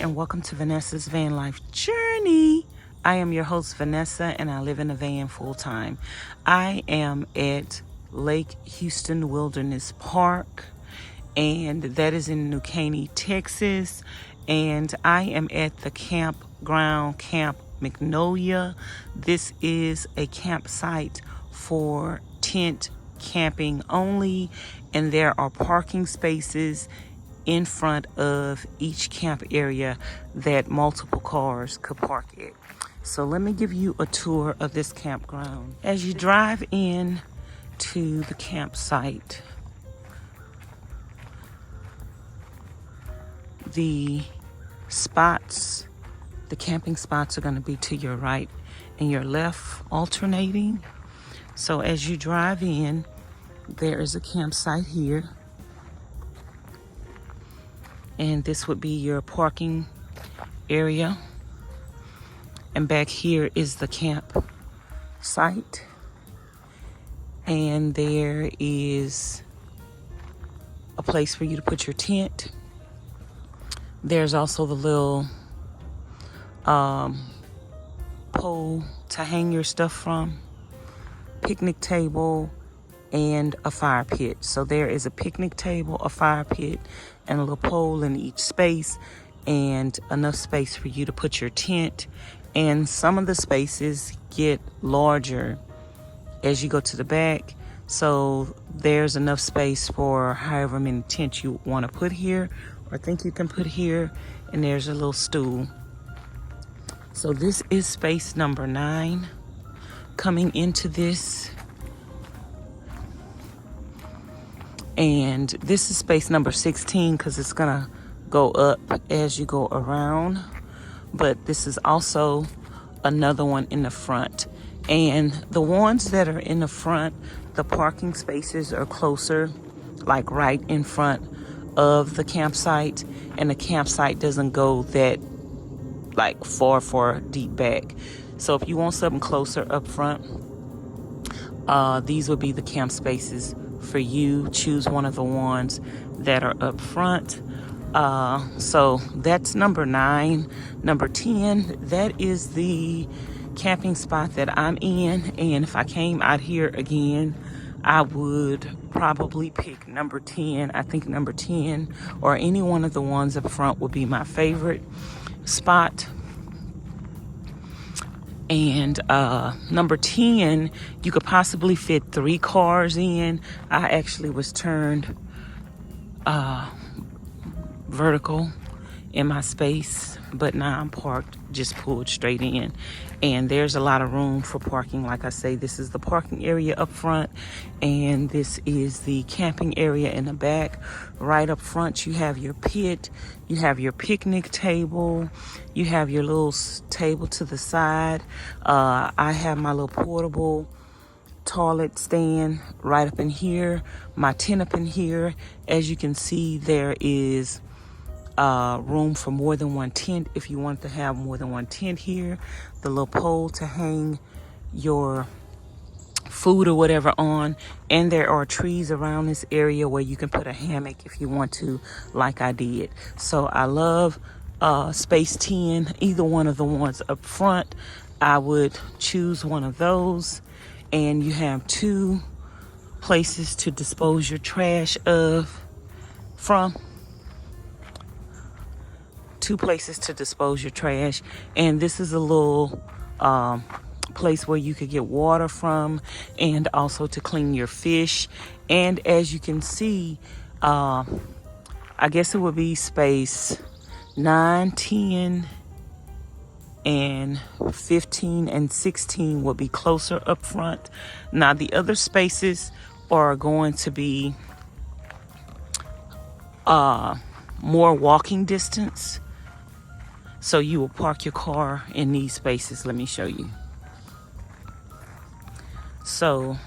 And welcome to Vanessa's Van Life Journey. I am your host, Vanessa, and I live in a van full time. I am at Lake Houston Wilderness Park, and that is in New Caney, Texas. And I am at the campground, Camp Magnolia. This is a campsite for tent camping only, and there are parking spaces in front of each camp area that multiple cars could park at. So let me give you a tour of this campground. As you drive in to the campsite, the camping spots are going to be to your right and your left, alternating. So as you drive in, there is a campsite here. And this would be your parking area. And back here is the camp site. And there is a place for you to put your tent. There's also the little pole to hang your stuff from, picnic table, and a fire pit. So there is a picnic table, a fire pit, and a little pole in each space, and enough space for you to put your tent. And some of the spaces get larger as you go to the back, so there's enough space for however many tents you want to put here or think you can put here. And there's a little stool. So this is space number 9. Coming into this, and this is space number 16 because it's gonna go up as you go around. But this is also another one in the front. And the ones that are in the front, the parking spaces are closer, like right in front of the campsite. And the campsite doesn't go that like far deep back. So if you want something closer up front, these would be the camp spaces for you. Choose one of the ones that are up front. So that's number 9. Number 10, that is the camping spot that I'm in. And if I came out here again, I would probably pick number 10. I think number 10 or any one of the ones up front would be my favorite spot. And number 10, you could possibly fit 3 cars in. I actually was turned vertical in my space, but now I'm parked, just pulled straight in. And there's a lot of room for parking. Like I say, this is the parking area up front, and this is the camping area in the back. Right up front, you have your pit, you have your picnic table, you have your little table to the side. I have my little portable toilet stand right up in here, my tent up in here. As you can see, there is room for more than one tent if you want to have more than one tent here. The little pole to hang your food or whatever on, and there are trees around this area where you can put a hammock if you want to, like I did. So I love space 10. Either one of the ones up front, I would choose one of those. And you have 2 places to dispose your trash from. 2 places to dispose your trash. And this is a little place where you could get water from, and also to clean your fish. And as you can see, I guess it would be space 9, 10, and 15 and 16 would be closer up front. Now the other spaces are going to be more walking distance. So you will park your car in these spaces. Let me show you. So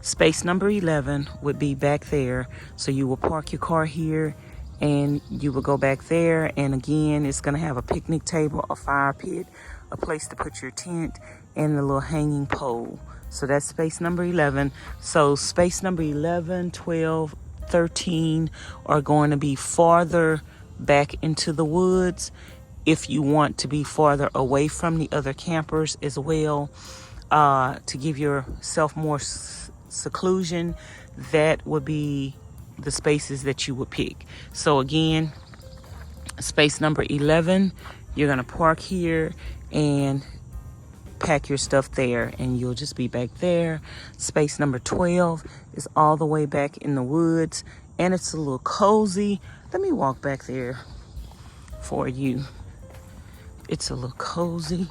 space number 11 would be back there. So you will park your car here and you will go back there. And again, it's going to have a picnic table, a fire pit, a place to put your tent, and a little hanging pole. So that's space number 11. So space number 11, 12, 13 are going to be farther back into the woods. If you want to be farther away from the other campers as well, to give yourself more seclusion, that would be the spaces that you would pick. So again, space number 11, you're going to park here and pack your stuff there, and you'll just be back there. Space number 12 is all the way back in the woods, and it's a little cozy. Let me walk back there for you. It's a little cozy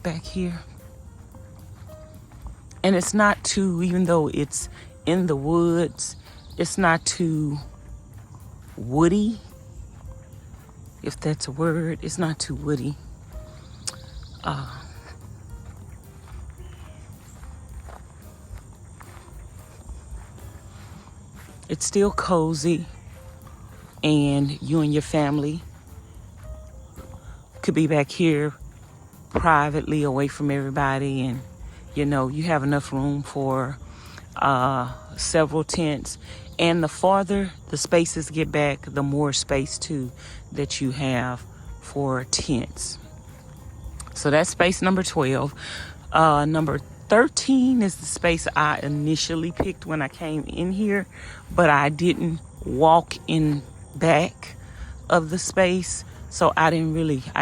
back here. And it's not too, even though it's in the woods, it's not too woody, if that's a word. It's not too woody. It's still cozy, and you and your family could be back here privately away from everybody, and you know, you have enough room for several tents. And the farther the spaces get back, the more space too that you have for tents. So that's space number 12. Number 13 is the space I initially picked when I came in here, but I didn't walk in back of the space. So I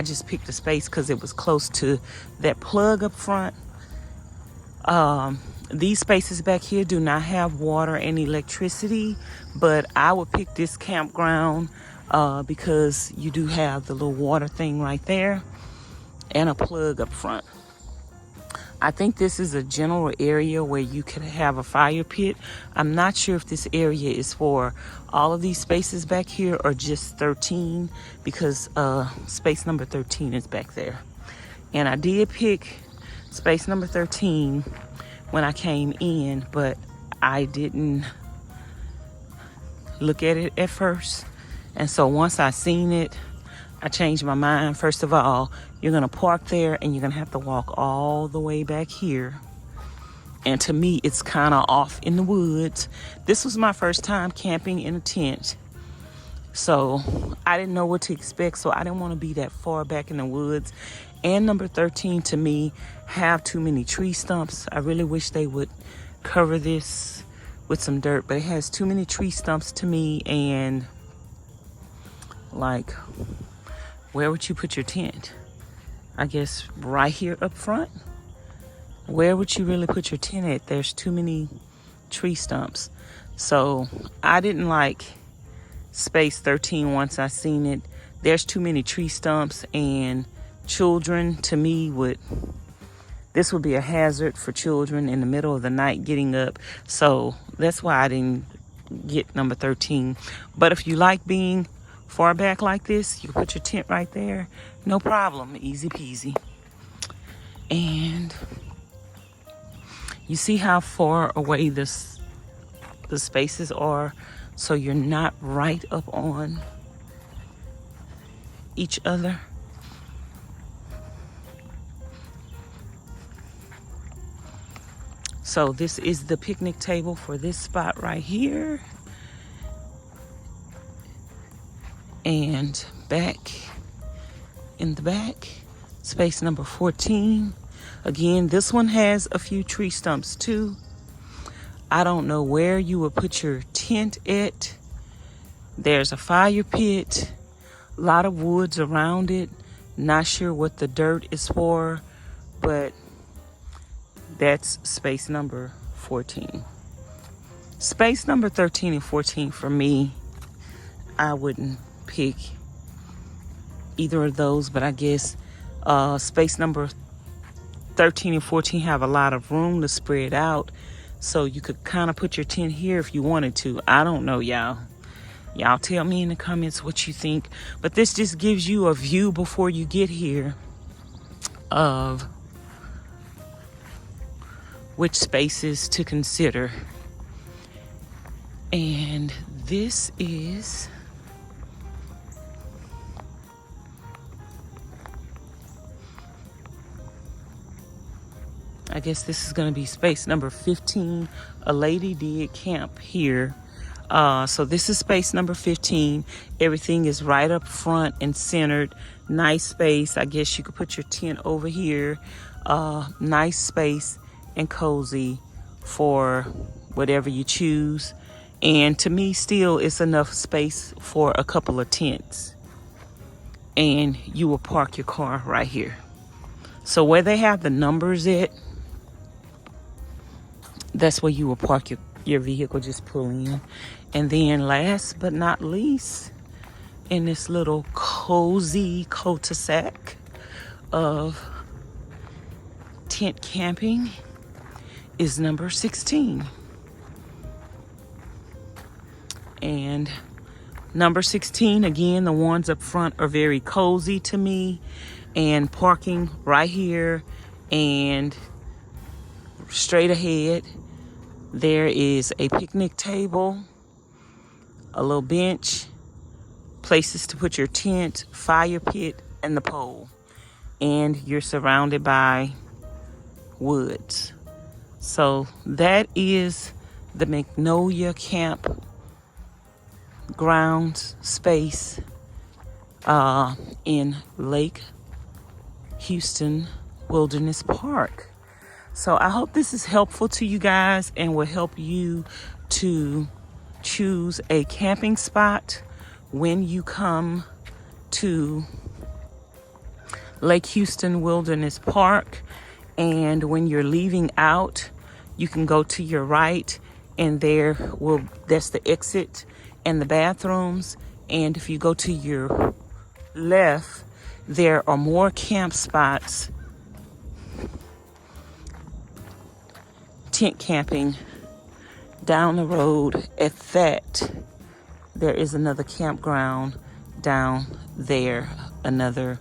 just picked the space because it was close to that plug up front. These spaces back here do not have water and electricity, but I would pick this campground because you do have the little water thing right there and a plug up front. I think this is a general area where you could have a fire pit. I'm not sure if this area is for all of these spaces back here or just 13, because space number 13 is back there. And I did pick space number 13 when I came in, but I didn't look at it at first. And so once I seen it, I changed my mind. First of all, you're gonna park there and you're gonna have to walk all the way back here. And to me, it's kind of off in the woods. This was my first time camping in a tent, so I didn't know what to expect. So I didn't want to be that far back in the woods. And number 13 to me have too many tree stumps. I really wish they would cover this with some dirt, but it has too many tree stumps to me. And like, where would you put your tent? I guess right here up front. Where would you really put your tent at? There's too many tree stumps. So I didn't like space 13 once I seen it. There's too many tree stumps, and children to me this would be a hazard for children in the middle of the night getting up. So that's why I didn't get number 13. But if you like being far back like this, you put your tent right there, no problem, easy peasy. And you see how far away the spaces are, so you're not right up on each other. So this is the picnic table for this spot right here. And back in the back, space number 14. Again, this one has a few tree stumps too. I don't know where you would put your tent at. There's a fire pit, a lot of woods around it. Not sure what the dirt is for. but that's space number 14. Space number 13 and 14 for me, I wouldn't pick either of those, but I guess space number 13 and 14 have a lot of room to spread out, so you could kind of put your tent here if you wanted to. I don't know, y'all. Y'all tell me in the comments what you think, but this just gives you a view before you get here of which spaces to consider. And this is I guess this is going to be space number 15. A lady did camp here. So this is space number 15. Everything is right up front and centered. Nice space. I guess you could put your tent over here. Nice space and cozy for whatever you choose. And to me, still, it's enough space for a couple of tents. And you will park your car right here. So where they have the numbers at, that's where you will park your vehicle. Just pull in. And then last but not least, in this little cozy cul-de-sac of tent camping is number 16. And number 16, again, the ones up front are very cozy to me. And parking right here and straight ahead, there is a picnic table, a little bench, places to put your tent, fire pit, and the pole. And you're surrounded by woods. So that is the Magnolia camp grounds space in Lake Houston Wilderness Park. So I hope this is helpful to you guys and will help you to choose a camping spot when you come to Lake Houston Wilderness Park. And when you're leaving out, you can go to your right and that's the exit and the bathrooms. And if you go to your left, there are more camp spots, tent camping down the road. At that, there is another campground down there, another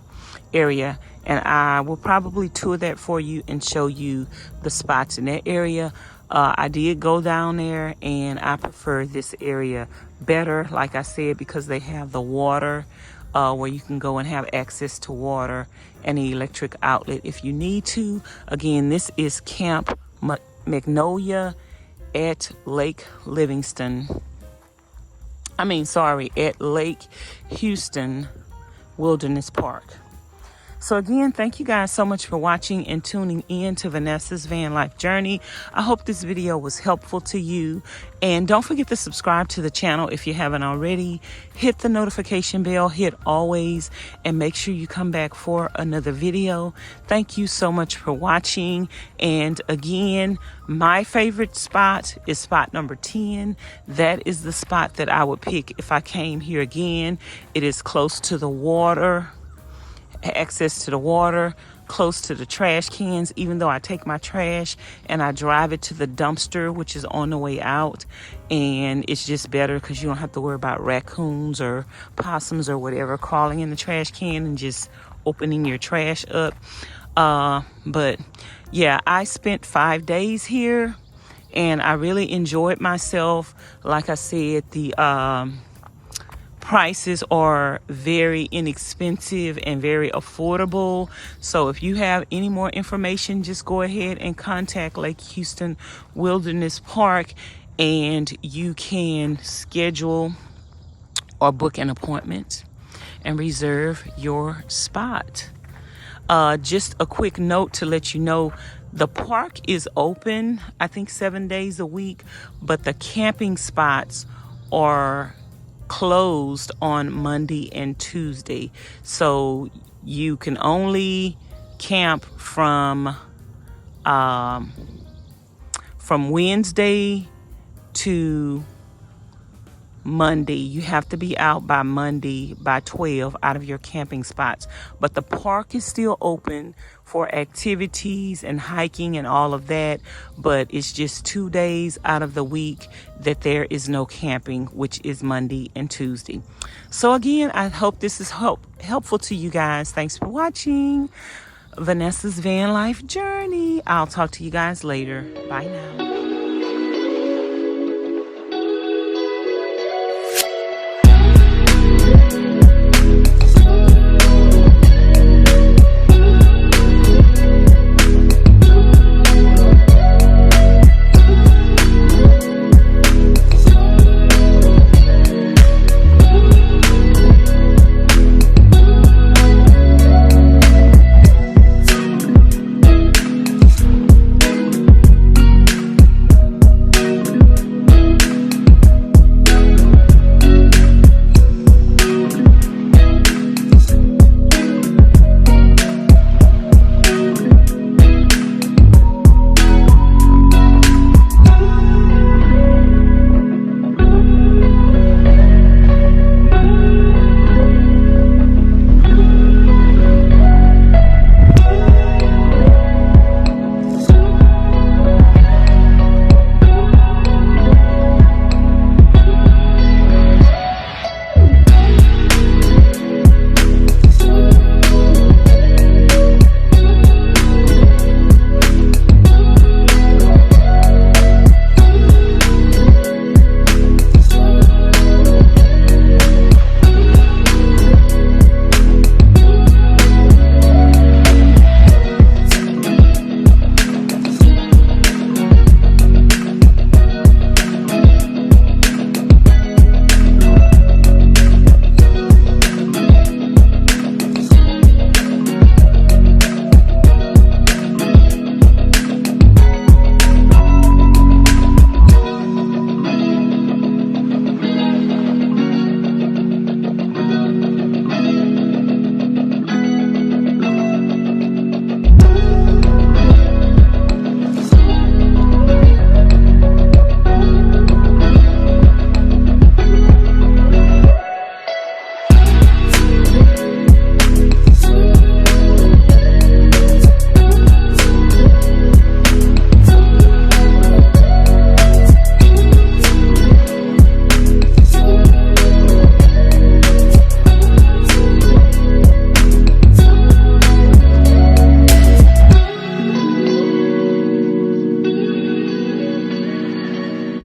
area, and I will probably tour that for you and show you the spots in that area. I did go down there and I prefer this area better, like I said, because they have the water where you can go and have access to water and the electric outlet if you need to. Again, this is Camp Magnolia at Lake at Lake Houston Wilderness Park. So again, thank you guys so much for watching and tuning in to Vanessa's Van Life Journey. I hope this video was helpful to you. And don't forget to subscribe to the channel if you haven't already. Hit the notification bell, hit always, and make sure you come back for another video. Thank you so much for watching. And again, my favorite spot is spot number 10. That is the spot that I would pick if I came here again. It is close to the water. Access to the water, close to the trash cans, even though I take my trash and I drive it to the dumpster, which is on the way out. And it's just better because you don't have to worry about raccoons or possums or whatever crawling in the trash can and just opening your trash up. But yeah, I spent 5 days here and I really enjoyed myself. Like I said, the prices are very inexpensive and very affordable. So if you have any more information, just go ahead and contact Lake Houston Wilderness Park and you can schedule or book an appointment and reserve your spot. Just a quick note to let you know, the park is open, I think 7 days a week, but the camping spots are closed on Monday and Tuesday. So you can only camp from Wednesday to Monday. You have to be out by Monday by 12 out of your camping spots. But the park is still open for activities and hiking and all of that. But it's just 2 days out of the week that there is no camping, which is Monday and Tuesday. So again, I hope this is helpful to you guys. Thanks for watching Vanessa's Van Life Journey. I'll talk to you guys later. Bye now.